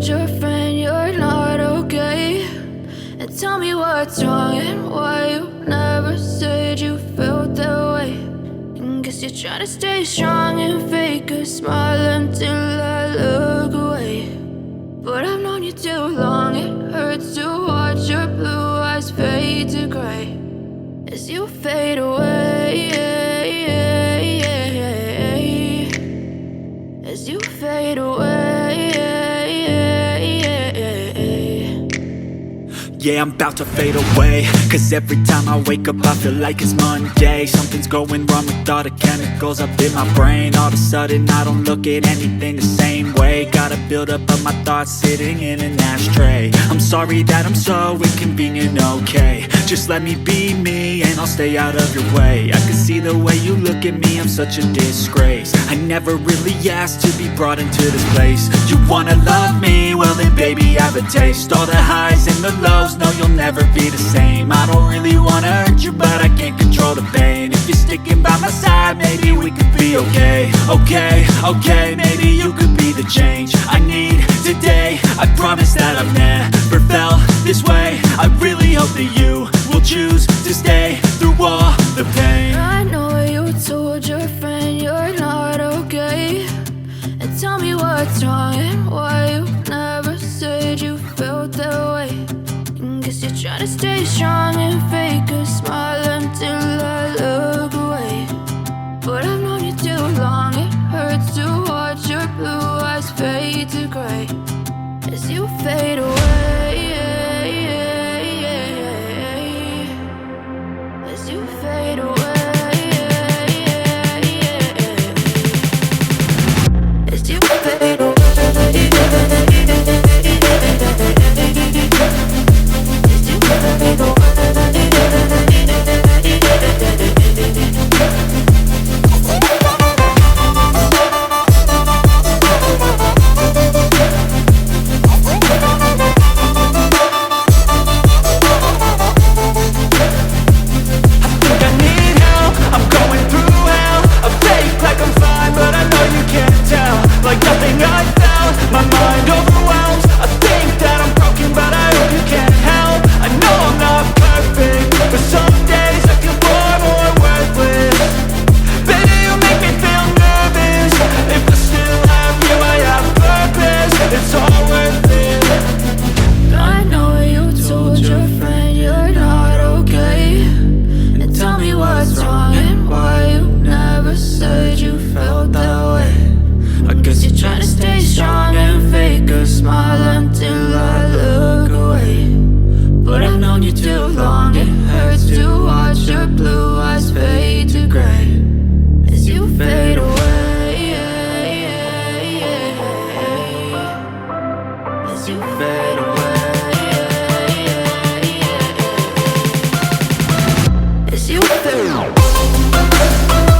told your friend you're not okay? And tell me what's wrong and why you never said you felt that way. And guess you're trying to stay strong and fake a smile until I look away. But I've known you too long, it hurts to watch your blue eyes fade to gray as you fade away, as you fade away. Yeah, I'm about to fade away, cause every time I wake up I feel like it's Monday. Something's going wrong with all the chemicals up in my brain. All of a sudden I don't look at anything the same way. Got a buildup of my thoughts sitting in an ashtray. I'm sorry that I'm so inconvenient, okay? Just let me be me and I'll stay out of your way. I can see the way you look at me, I'm such a disgrace. I never really asked to be brought into this place. You wanna love me? Well then baby I have a taste. All the highs and the lows, no, you'll never be the same. I don't really wanna hurt you, but I can't control the pain. If you're sticking by my side, maybe we could be okay. Okay, maybe you could be the change I need today. I promise that I've never felt this way. I really hope that you will choose to stay through all the pain. I know you told your friend you're not okay. And tell me what's wrong and why you never said you felt that way. Guess you're trying to stay strong and fake a smile until I look away. But I've known you too long, it hurts to watch your blue eyes fade to gray as you fade away, as you fade away, as you fade away. As you fade away, as you fade away.